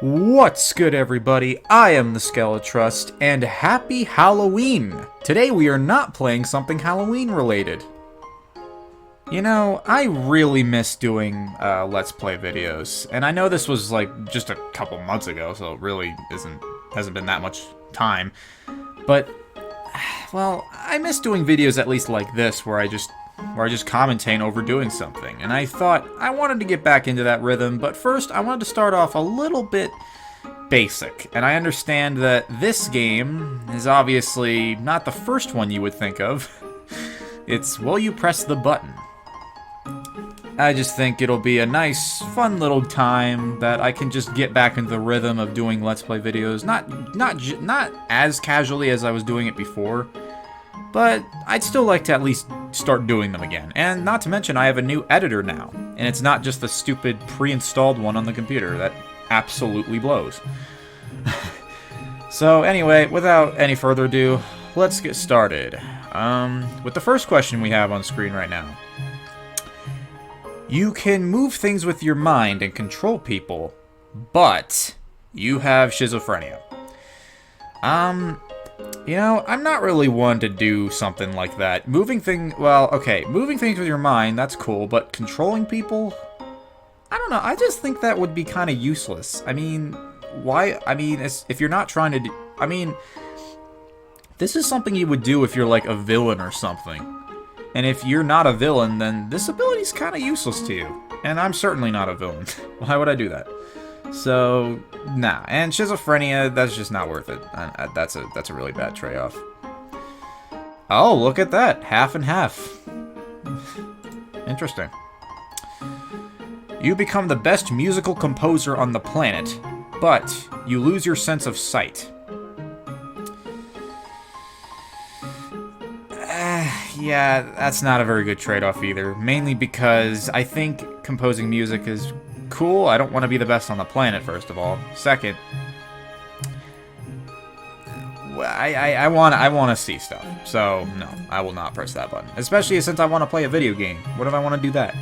What's good, everybody? I am the SKeLeTrust, and happy Halloween! Today we are not playing something Halloween related. You know, I really miss doing Let's Play videos, and I know this was like just a couple months ago, so it really hasn't been that much time. But, well, I miss doing videos at least like this, where I just commentate over doing something, and I thought I wanted to get back into that rhythm, but first I wanted to start off a little bit basic, and I understand that this game is obviously not the first one you would think of. It's will you press the button? I just think it'll be a nice, fun little time that I can just get back into the rhythm of doing Let's Play videos, not as casually as I was doing it before, but I'd still like to at least start doing them again. And not to mention, I have a new editor now, and it's not just the stupid pre-installed one on the computer that absolutely blows. So anyway, without any further ado, let's get started. With the first question we have on screen right now. You can move things with your mind and control people, but you have schizophrenia. You know, I'm not really one to do something like that. Moving things with your mind, that's cool, but controlling people? I don't know, I just think that would be kind of useless. I mean, why? I mean, if you're not trying to do... I mean, this is something you would do if you're like a villain or something. And if you're not a villain, then this ability's kind of useless to you. And I'm certainly not a villain. Why would I do that? So, nah. And schizophrenia, that's just not worth it. That's a really bad trade-off. Oh, look at that. Half and half. Interesting. You become the best musical composer on the planet, but you lose your sense of sight. Yeah, that's not a very good trade-off either. Mainly because I think composing music is cool. I don't want to be the best on the planet, first of all. Second, I want to see stuff. So, no, I will not press that button. Especially since I want to play a video game. What if I want to do that?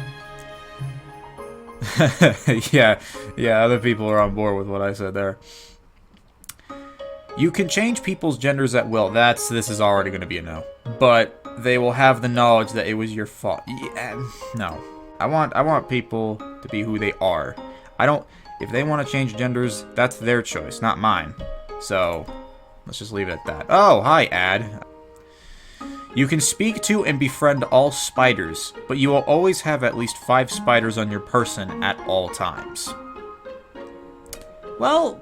yeah, other people are on board with what I said there. You can change people's genders at will. This is already going to be a no. But they will have the knowledge that it was your fault. Yeah, no. I want people to be who they are. If they want to change genders, that's their choice, not mine. So, let's just leave it at that. Oh, hi, ad. You can speak to and befriend all spiders, but you will always have at least 5 spiders on your person at all times. Well,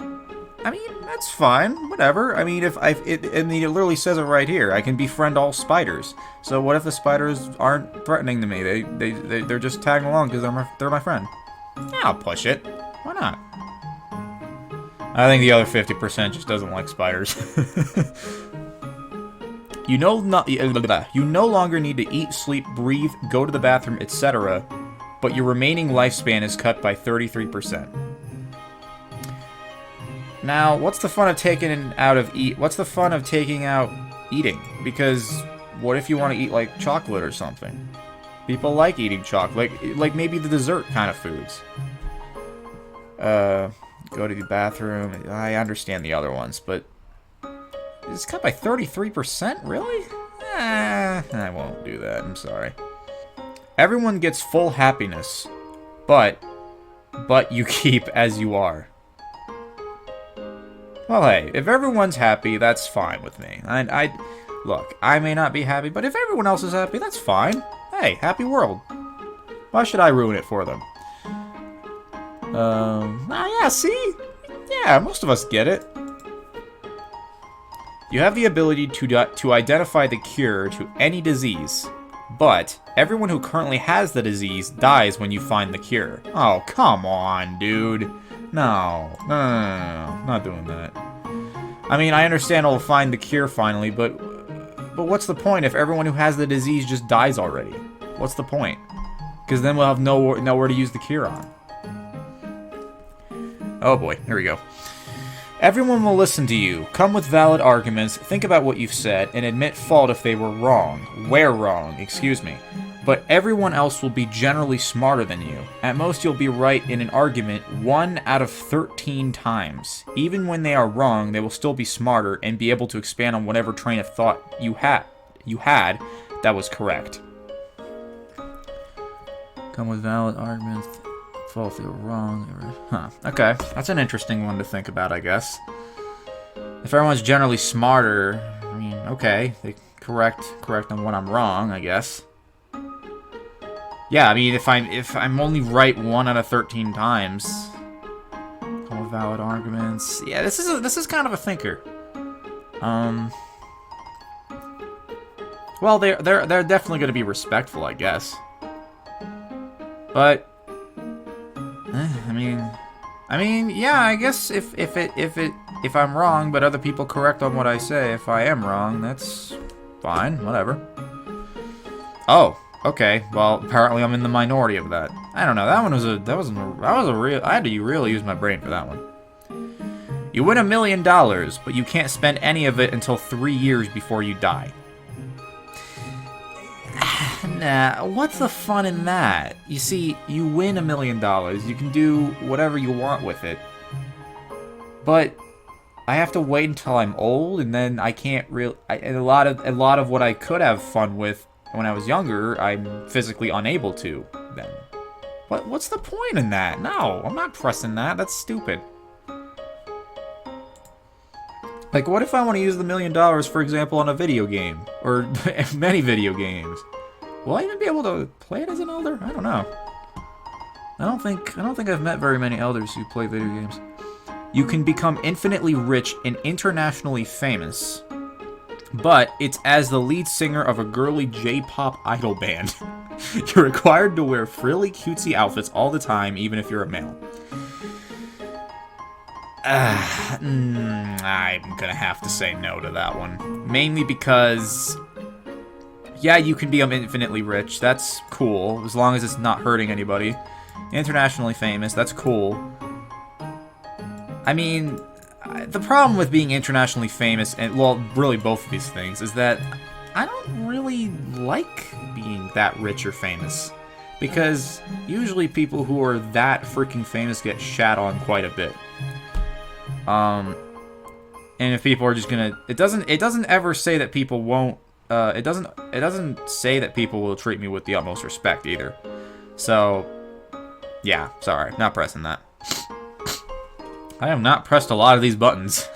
I mean, that's fine, whatever. I mean, it literally says it right here. I can befriend all spiders. So what if the spiders aren't threatening to me? They're just tagging along because they're my friend. Yeah, I'll push it. Why not? I think the other 50% just doesn't like spiders. You no longer need to eat, sleep, breathe, go to the bathroom, etc., but your remaining lifespan is cut by 33%. Now, what's the fun of taking out eating? Because what if you want to eat like chocolate or something? People like eating chocolate, like maybe the dessert kind of foods. Go to the bathroom. I understand the other ones, but it's cut by 33%? Really? I won't do that. I'm sorry. Everyone gets full happiness, but you keep as you are. Well, hey, if everyone's happy, that's fine with me. Look, I may not be happy, but if everyone else is happy, that's fine. Hey, happy world. Why should I ruin it for them? Yeah, see? Yeah, most of us get it. You have the ability to identify the cure to any disease, but everyone who currently has the disease dies when you find the cure. Oh, come on, dude. No, not doing that. I mean, I understand I'll find the cure finally, but what's the point if everyone who has the disease just dies already? What's the point? Because then we'll have nowhere to use the cure on. Oh boy, here we go. Everyone will listen to you, come with valid arguments, think about what you've said, and admit fault if they were wrong. Where wrong, excuse me. but everyone else will be generally smarter than you. At most, you'll be right in an argument 1 out of 13 times. Even when they are wrong, they will still be smarter and be able to expand on whatever train of thought you had that was correct. Come with valid arguments, fall if they were wrong. Huh. Okay, that's an interesting one to think about, I guess. If everyone's generally smarter, I mean, okay, they correct on when I'm wrong, I guess. Yeah, I mean, if I'm only right 1 out of 13 times, come with valid arguments. Yeah, this is kind of a thinker. Well, they're definitely going to be respectful, I guess. But I mean, yeah, I guess if I'm wrong, but other people correct on what I say, if I am wrong, that's fine, whatever. Oh. Okay, well, apparently I'm in the minority of that. I don't know. That was a real. I had to really use my brain for that one. You win $1 million, but you can't spend any of it until 3 years before you die. Nah, what's the fun in that? You see, you win $1 million. You can do whatever you want with it, but I have to wait until I'm old, and then I can't really. And a lot of what I could have fun with when I was younger, I'm physically unable to then. What's the point in that? No, I'm not pressing that. That's stupid. Like, what if I want to use the $1 million, for example, on a video game? Or many video games? Will I even be able to play it as an elder? I don't know. I don't think I've met very many elders who play video games. You can become infinitely rich and internationally famous, but it's as the lead singer of a girly J-pop idol band. You're required to wear frilly, cutesy outfits all the time, even if you're a male. I'm gonna have to say no to that one. Mainly because, yeah, you can become infinitely rich. That's cool, as long as it's not hurting anybody. Internationally famous, that's cool. I mean, the problem with being internationally famous, and, well, really both of these things, is that I don't really like being that rich or famous. Because usually people who are that freaking famous get shat on quite a bit. And if people are just gonna... It doesn't ever say that people won't... It doesn't say that people will treat me with the utmost respect, either. So, yeah, sorry, not pressing that. I have not pressed a lot of these buttons.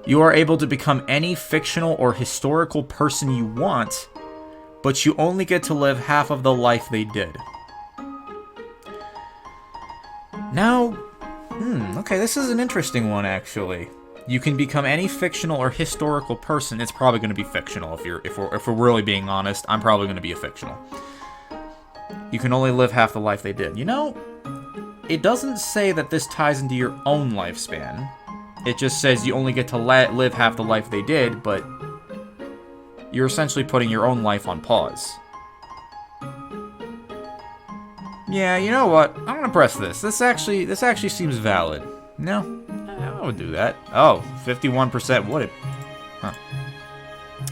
You are able to become any fictional or historical person you want, but you only get to live half of the life they did. Now, okay, this is an interesting one, actually. You can become any fictional or historical person. It's probably going to be fictional, if we're really being honest. I'm probably going to be a fictional. You can only live half the life they did. You know, it doesn't say that this ties into your own lifespan. It just says you only get to live half the life they did, but you're essentially putting your own life on pause. Yeah, you know what? I'm gonna press this. This actually seems valid. No, I would do that. Oh, 51% would. Huh.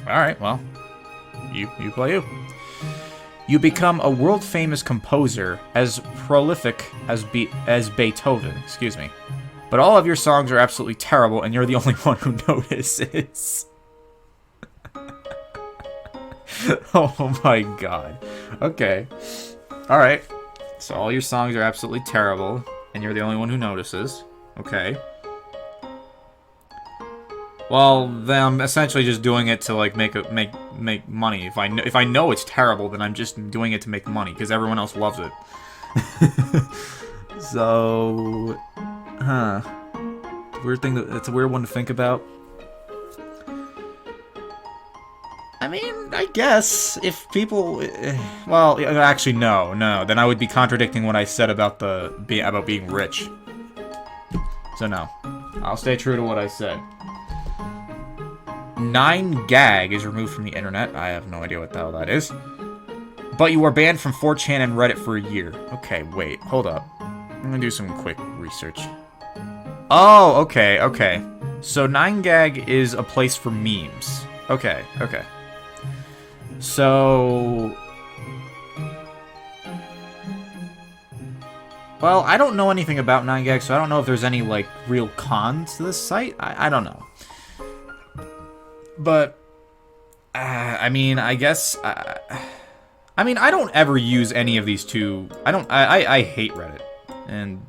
Alright, well, you play you. You become a world-famous composer, as prolific as Beethoven, excuse me. But all of your songs are absolutely terrible, and you're the only one who notices. Oh my god. Okay. Alright. So all your songs are absolutely terrible, and you're the only one who notices. Okay. Well, then I'm essentially just doing it to like make money. If I know it's terrible, then I'm just doing it to make money because everyone else loves it. So, weird thing. It's a weird one to think about. I mean, I guess if people, well, actually no. Then I would be contradicting what I said about being rich. So no, I'll stay true to what I said. 9gag is removed from the internet. I have no idea what the hell that is. But you are banned from 4chan and Reddit for a year. Okay, wait, hold up. I'm gonna do some quick research. Oh, okay. So 9gag is a place for memes. Okay. So... Well, I don't know anything about 9gag, so I don't know if there's any, like, real cons to this site. I don't know. But, I mean, I guess... I mean, I don't ever use any of these two. I hate Reddit. And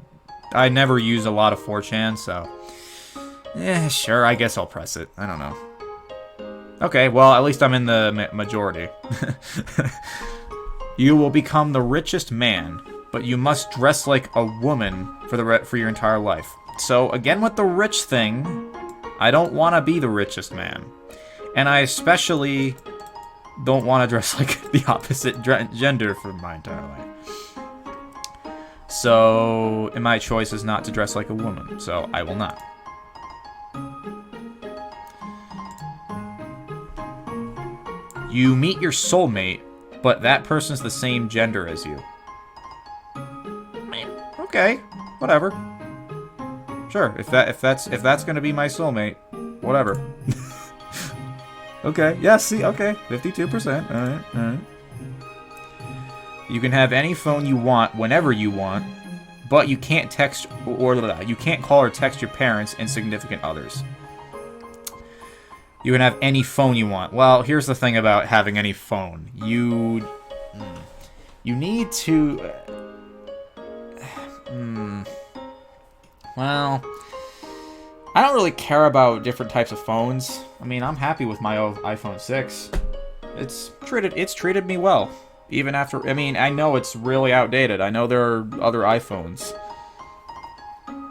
I never use a lot of 4chan, so... sure, I guess I'll press it. I don't know. Okay, well, at least I'm in the majority. You will become the richest man, but you must dress like a woman for your entire life. So, again with the rich thing, I don't want to be the richest man. And I especially don't want to dress like the opposite gender for my entire life. So, my choice is not to dress like a woman, so I will not. You meet your soulmate, but that person's the same gender as you. Okay, whatever. Sure, if that's gonna be my soulmate, whatever. Okay, yeah, see, okay, 52%. Alright. You can have any phone you want whenever you want, but you can't text or you can't call or text your parents and significant others. You can have any phone you want. Well, here's the thing about having any phone. You need to... Well, I don't really care about different types of phones. I mean, I'm happy with my iPhone 6. It's treated me well. Even after... I mean, I know it's really outdated. I know there are other iPhones.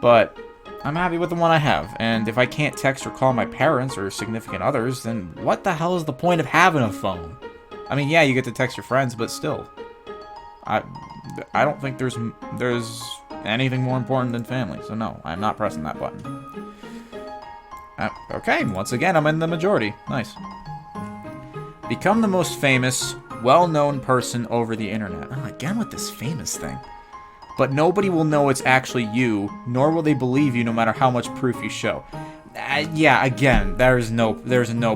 But... I'm happy with the one I have, and if I can't text or call my parents or significant others, then what the hell is the point of having a phone? I mean, yeah, you get to text your friends, but still. I don't think there's anything more important than family, so no, I'm not pressing that button. Okay, once again, I'm in the majority. Nice. Become the most famous, well-known person over the internet. Oh, again with this famous thing. But nobody will know it's actually you, nor will they believe you no matter how much proof you show. Yeah, again, there's no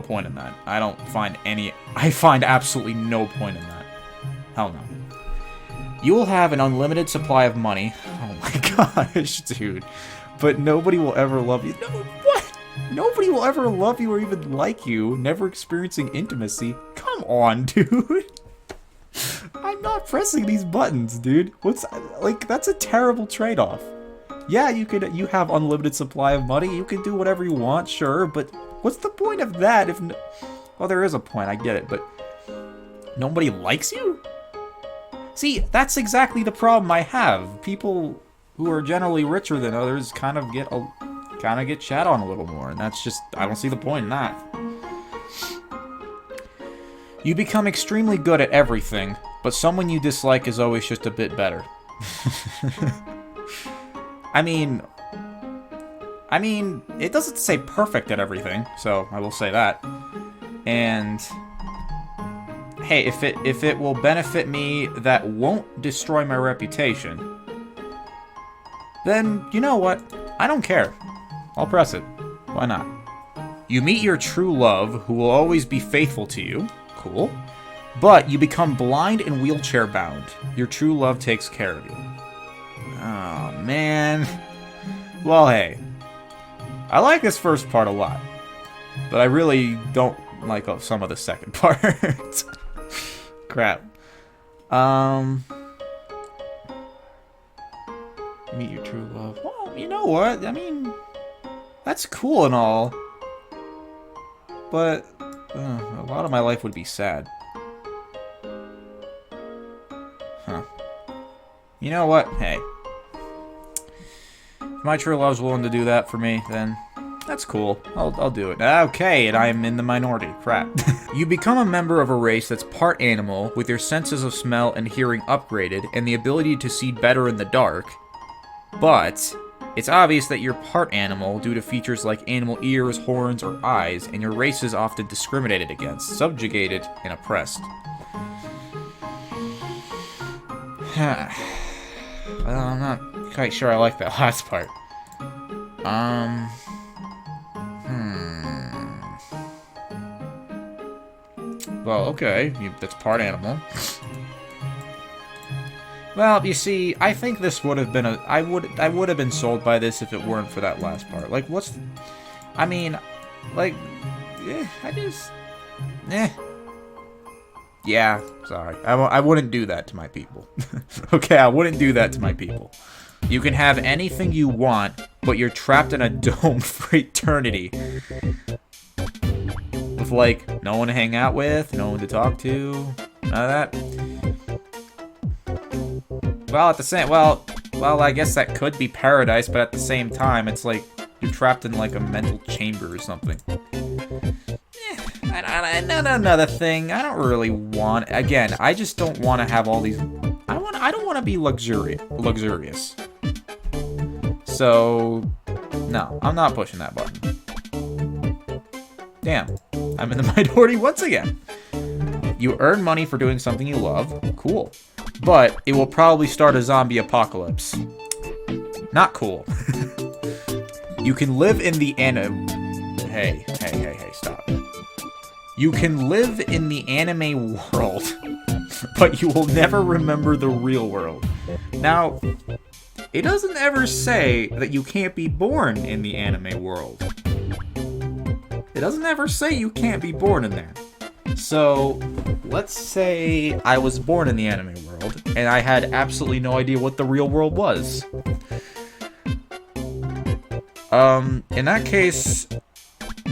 point in that. I find absolutely no point in that. Hell no. You will have an unlimited supply of money. Oh my gosh, dude. But nobody will ever love you. No, what? Nobody will ever love you or even like you, never experiencing intimacy. Come on, dude. I'm not pressing these buttons, dude. That's a terrible trade-off. Yeah, you have unlimited supply of money. You can do whatever you want, sure, but what's the point of that if... Well, there is a point, I get it, but... Nobody likes you? See, that's exactly the problem I have. People who are generally richer than others kind of get shat on a little more, and that's just... I don't see the point in that. You become extremely good at everything, but someone you dislike is always just a bit better. I mean, it doesn't say perfect at everything, so I will say that. And hey, if it will benefit me, that won't destroy my reputation, then you know what? I don't care. I'll press it. Why not? You meet your true love, who will always be faithful to you. Cool. But you become blind and wheelchair bound. Your true love takes care of you. Oh, man. Well, hey. I like this first part a lot. But I really don't like some of the second part. Crap. Meet your true love. Well, you know what? I mean, that's cool and all. But... a lot of my life would be sad. Huh. You know what? Hey. If my true love's willing to do that for me, then that's cool. I'll do it. Okay, and I'm in the minority. Crap. You become a member of a race that's part animal, with your senses of smell and hearing upgraded, and the ability to see better in the dark. But... it's obvious that you're part animal due to features like animal ears, horns, or eyes, and your race is often discriminated against, subjugated, and oppressed. Well, I'm not quite sure I like that last part. Well, okay, that's part animal. Well, you see, I think this would have been I would have been sold by this if it weren't for that last part. Like, I mean, like, I just, yeah, sorry. I wouldn't do that to my people. Okay, I wouldn't do that to my people. You can have anything you want, but you're trapped in a dome for eternity. With, like, no one to hang out with, no one to talk to, none of that. Well, well, I guess that could be paradise, but at the same time, it's like you're trapped in, like, a mental chamber or something. Another thing, I don't really want... Again, I just don't want to have all these... I don't want to be luxurious. So, no, I'm not pushing that button. Damn, I'm in the minority once again. You earn money for doing something you love. Cool. But it will probably start a zombie apocalypse. Not cool. You can live in the Hey, stop. You can live in the anime world, but you will never remember the real world. Now, it doesn't ever say that you can't be born in the anime world. It doesn't ever say you can't be born in there. So, let's say I was born in the anime world, and I had absolutely no idea what the real world was. In that case,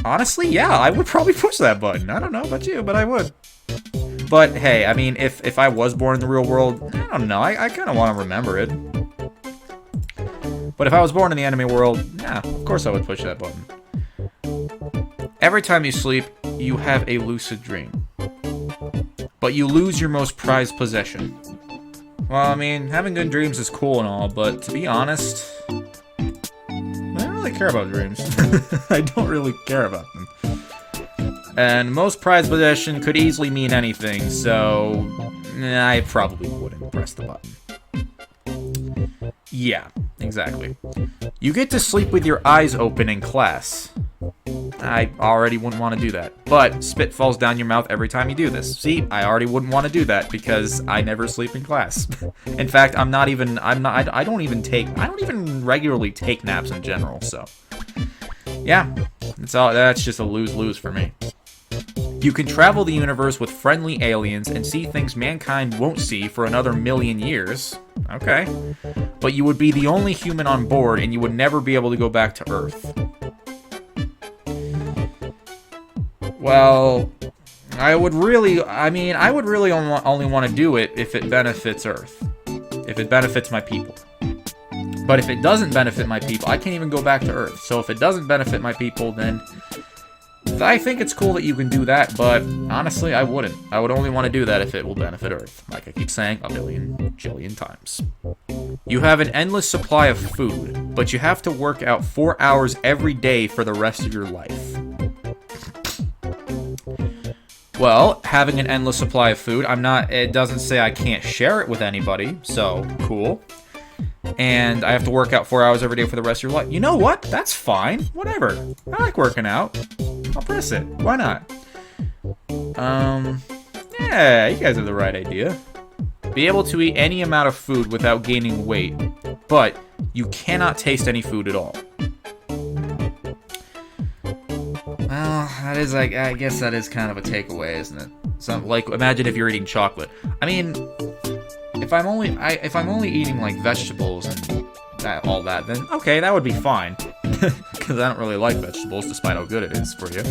honestly, yeah, I would probably push that button. I don't know about you, but I would. But, hey, I mean, if I was born in the real world, I don't know, I kind of want to remember it. But if I was born in the anime world, yeah, of course I would push that button. Every time you sleep, you have a lucid dream. But you lose your most prized possession. Well, I mean, having good dreams is cool and all, but to be honest, I don't really care about dreams. I don't really care about them. And most prized possession could easily mean anything, so I probably wouldn't press the button. Yeah, exactly. You get to sleep with your eyes open in class. I already wouldn't want to do that. But spit falls down your mouth every time you do this. See, I already wouldn't want to do that because I never sleep in class. In fact, I don't even regularly take naps in general, so. Yeah, that's just a lose-lose for me. You can travel the universe with friendly aliens and see things mankind won't see for another 1,000,000 years. Okay. But you would be the only human on board and you would never be able to go back to Earth. Well, I would really only want to do it if it benefits Earth. If it benefits my people. But if it doesn't benefit my people, I can't even go back to Earth. So if it doesn't benefit my people, then I think it's cool that you can do that, but honestly, I wouldn't. I would only want to do that if it will benefit Earth. Like I keep saying a billion jillion times. You have an endless supply of food, but you have to work out 4 hours every day for the rest of your life. Well, having an endless supply of food, it doesn't say I can't share it with anybody, so cool. And I have to work out 4 hours every day for the rest of your life. You know what? That's fine. Whatever. I like working out. I'll press it. Why not? Yeah, you guys have the right idea. Be able to eat any amount of food without gaining weight, but you cannot taste any food at all. Well, I guess that is kind of a takeaway, isn't it? So, like, imagine if you're eating chocolate. I mean, if I'm only eating like vegetables and all that, then okay, that would be fine. Because I don't really like vegetables, despite how good it is for you.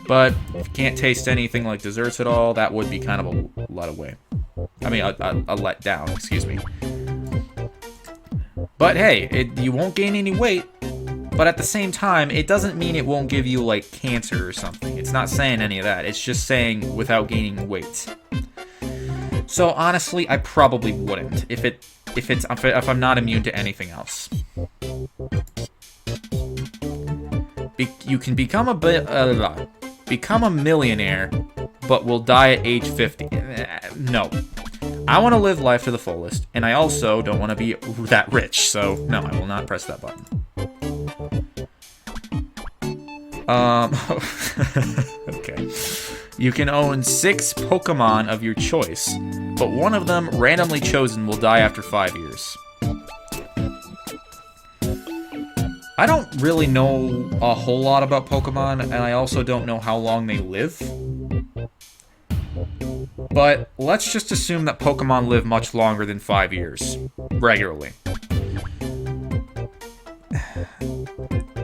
But if you can't taste anything like desserts at all, that would be kind of a let away. I mean, a let down, excuse me. But hey, you won't gain any weight. But at the same time, it doesn't mean it won't give you, like, cancer or something. It's not saying any of that. It's just saying without gaining weight. So, honestly, I probably wouldn't if I'm not immune to anything else. You can become a millionaire, but will die at age 50. No. I want to live life to the fullest, and I also don't want to be that rich, so no, I will not press that button. Okay. You can own 6 Pokemon of your choice, but one of them, randomly chosen, will die after 5 years. I don't really know a whole lot about Pokemon, and I also don't know how long they live. But let's just assume that Pokemon live much longer than 5 years, regularly.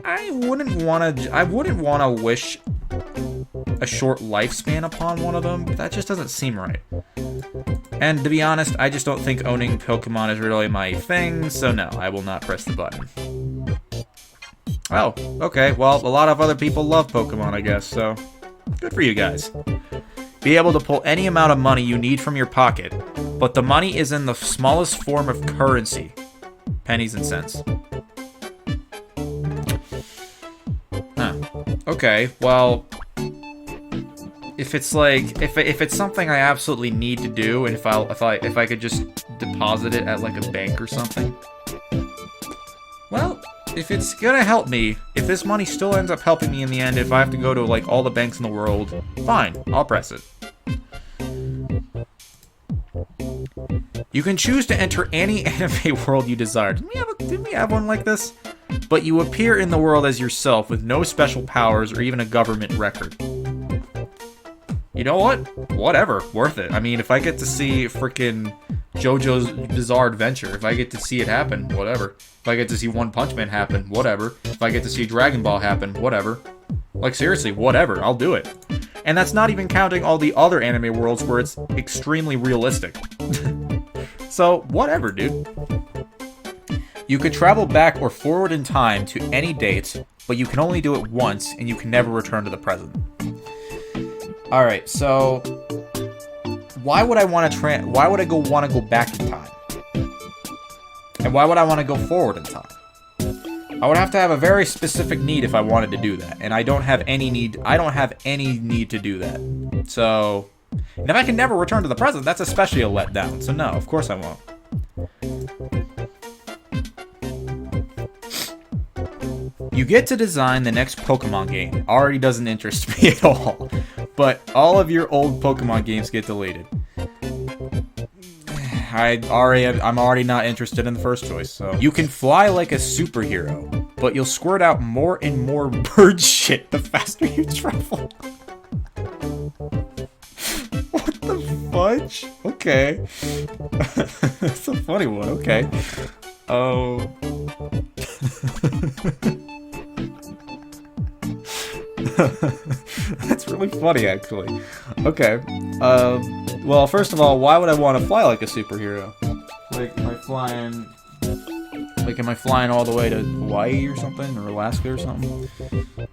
I wouldn't want to wish a short lifespan upon one of them. That just doesn't seem right. And to be honest, I just don't think owning Pokemon is really my thing, so no, I will not press the button. Oh, okay, well, a lot of other people love Pokemon, I guess, so good for you guys. Be able to pull any amount of money you need from your pocket, but the money is in the smallest form of currency. Pennies and cents. Huh. Okay, well, if it's like, if it's something I absolutely need to do, and if I could just deposit it at like a bank or something, well, if it's gonna help me, if this money still ends up helping me in the end, if I have to go to like all the banks in the world, fine, I'll press it. You can choose to enter any anime world you desire. Didn't we have one like this? But you appear in the world as yourself with no special powers or even a government record. You know what? Whatever. Worth it. I mean, if I get to see freaking JoJo's Bizarre Adventure, if I get to see it happen, whatever. If I get to see One Punch Man happen, whatever. If I get to see Dragon Ball happen, whatever. Like, seriously, whatever. I'll do it. And that's not even counting all the other anime worlds where it's extremely realistic. So, whatever, dude. You could travel back or forward in time to any date, but you can only do it once, and you can never return to the present. Alright, so why would I want to want to go back in time? And why would I want to go forward in time? I would have to have a very specific need if I wanted to do that, and I don't have any need to do that. So, and if I can never return to the present, that's especially a letdown. So no, of course I won't. You get to design the next Pokemon game. Already doesn't interest me at all. But all of your old Pokemon games get deleted. I'm already not interested in the first choice, so. You can fly like a superhero, but you'll squirt out more and more bird shit the faster you travel. What the fudge? Okay. That's a funny one, okay. Oh. That's really funny, actually. Okay. Well, first of all, why would I want to fly like a superhero? Like, am I flying all the way to Hawaii or something, or Alaska or something?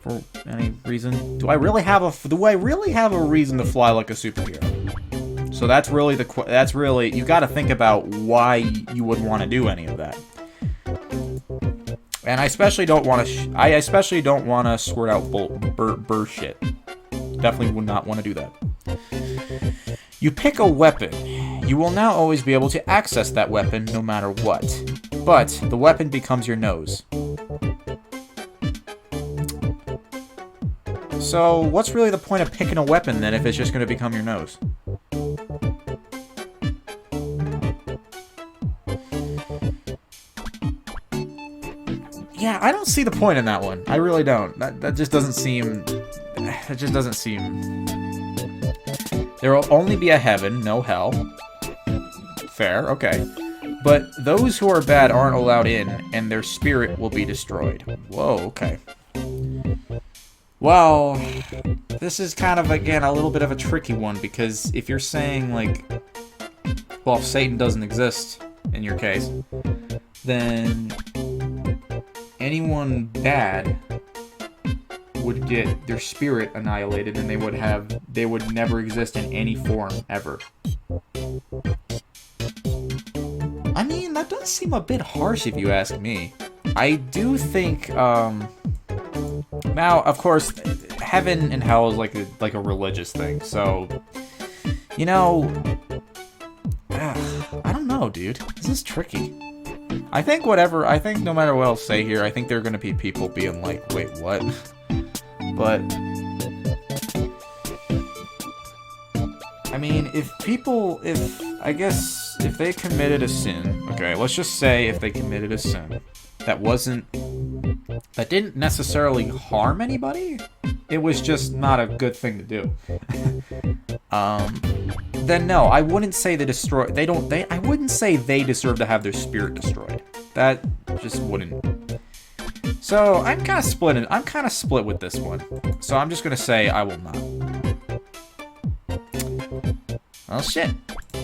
For any reason? Do I really have a reason to fly like a superhero? So that's really, you got to think about why you would want to do any of that. And I especially don't want to squirt out bird shit. Definitely would not want to do that. You pick a weapon. You will now always be able to access that weapon no matter what. But the weapon becomes your nose. So what's really the point of picking a weapon then if it's just going to become your nose? Yeah, I don't see the point in that one. I really don't. That just doesn't seem... It just doesn't seem... There will only be a heaven, no hell. Fair, okay. But those who are bad aren't allowed in, and their spirit will be destroyed. Whoa, okay. Well, this is kind of, again, a little bit of a tricky one, because if you're saying, like... Well, if Satan doesn't exist, in your case, then... anyone bad would get their spirit annihilated, and they would never exist in any form ever. I mean, that does seem a bit harsh if you ask me. I do think now, of course, heaven and hell is like a religious thing, so you know, I don't know, dude. This is tricky. I think no matter what I'll say here, I think there are going to be people being like, wait, what? But mean, if they committed a sin, okay, let's just say if they committed a sin that didn't necessarily harm anybody, it was just not a good thing to do. Then no, I wouldn't say I wouldn't say they deserve to have their spirit destroyed. That just wouldn't. So I'm kind of split with this one. So I'm just gonna say I will not. Well, shit.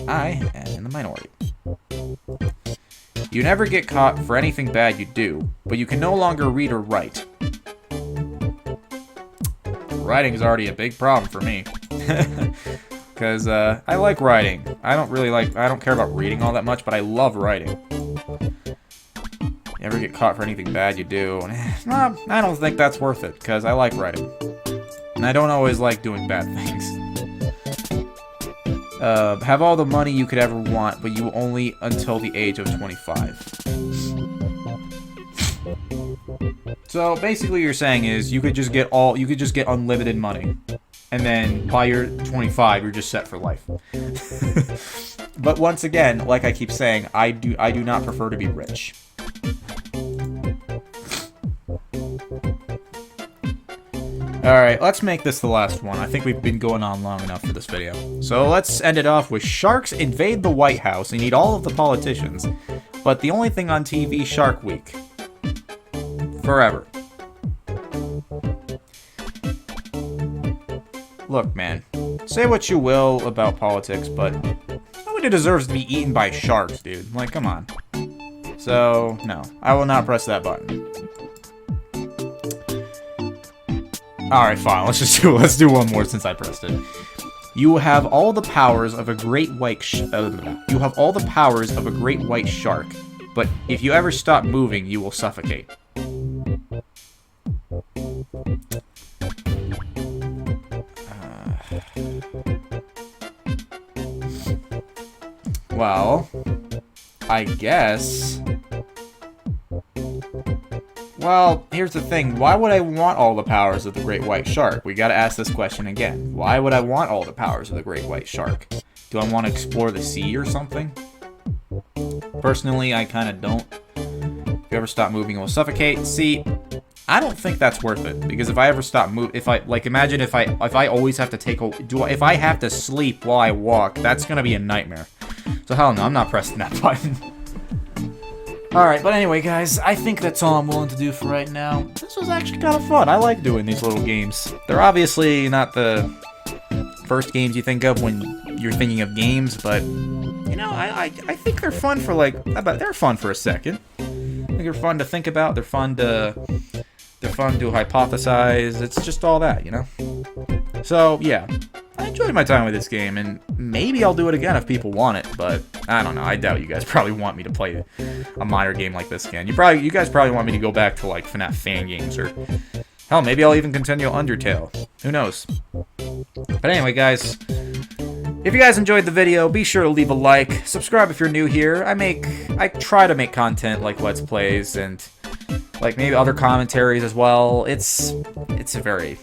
I am in the minority. You never get caught for anything bad you do, but you can no longer read or write. Writing is already a big problem for me. Because I like writing. I don't care about reading all that much, but I love writing. You ever get caught for anything bad you do? Nah, I don't think that's worth it, because I like writing. And I don't always like doing bad things. Have all the money you could ever want, but you only until the age of 25. So basically, you're saying is you could just get unlimited money, and then by your 25, you're just set for life. But once again, like I keep saying, I do not prefer to be rich. Alright, let's make this the last one. I think we've been going on long enough for this video. So let's end it off with sharks invade the White House and eat all of the politicians. But the only thing on TV, Shark Week. Forever. Look, man. Say what you will about politics, but nobody deserves to be eaten by sharks, dude. Like, come on. So, no. I will not press that button. Alright, fine. Let's do one more since I pressed it. You have all the powers of a great white shark, but if you ever stop moving, you will suffocate. Well, I guess. Well, here's the thing. Why would I want all the powers of the great white shark? We gotta ask this question again. Why would I want all the powers of the great white shark? Do I want to explore the sea or something? Personally, I kind of don't. If you ever stop moving, it will suffocate. See, I don't think that's worth it, because if I ever stop moving, imagine if I always have to if I have to sleep while I walk, that's gonna be a nightmare. So hell no, I'm not pressing that button. Alright, but anyway, guys, I think that's all I'm willing to do for right now. This was actually kind of fun. I like doing these little games. They're obviously not the first games you think of when you're thinking of games, but, you know, I think they're fun for, they're fun for a second. I think they're fun to think about. They're fun to hypothesize. It's just all that, you know? So, yeah. I enjoyed my time with this game, and maybe I'll do it again if people want it, but I don't know. I doubt you guys probably want me to play a minor game like this again. You guys probably want me to go back to, like, FNAF fan games, or hell, maybe I'll even continue Undertale. Who knows? But anyway, guys, if you guys enjoyed the video, be sure to leave a like, subscribe if you're new here. I try to make content like Let's Plays and, like, maybe other commentaries as well. It's very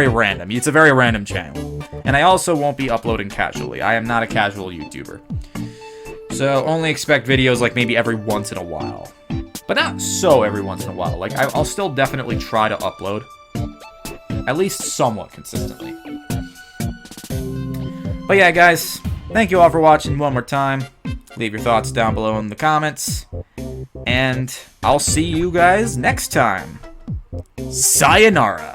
random. It's a very random channel. And I also won't be uploading casually. I am not a casual YouTuber. So only expect videos like maybe every once in a while. But not so every once in a while. Like, I'll still definitely try to upload. At least somewhat consistently. But yeah, guys. Thank you all for watching one more time. Leave your thoughts down below in the comments. And I'll see you guys next time. Sayonara.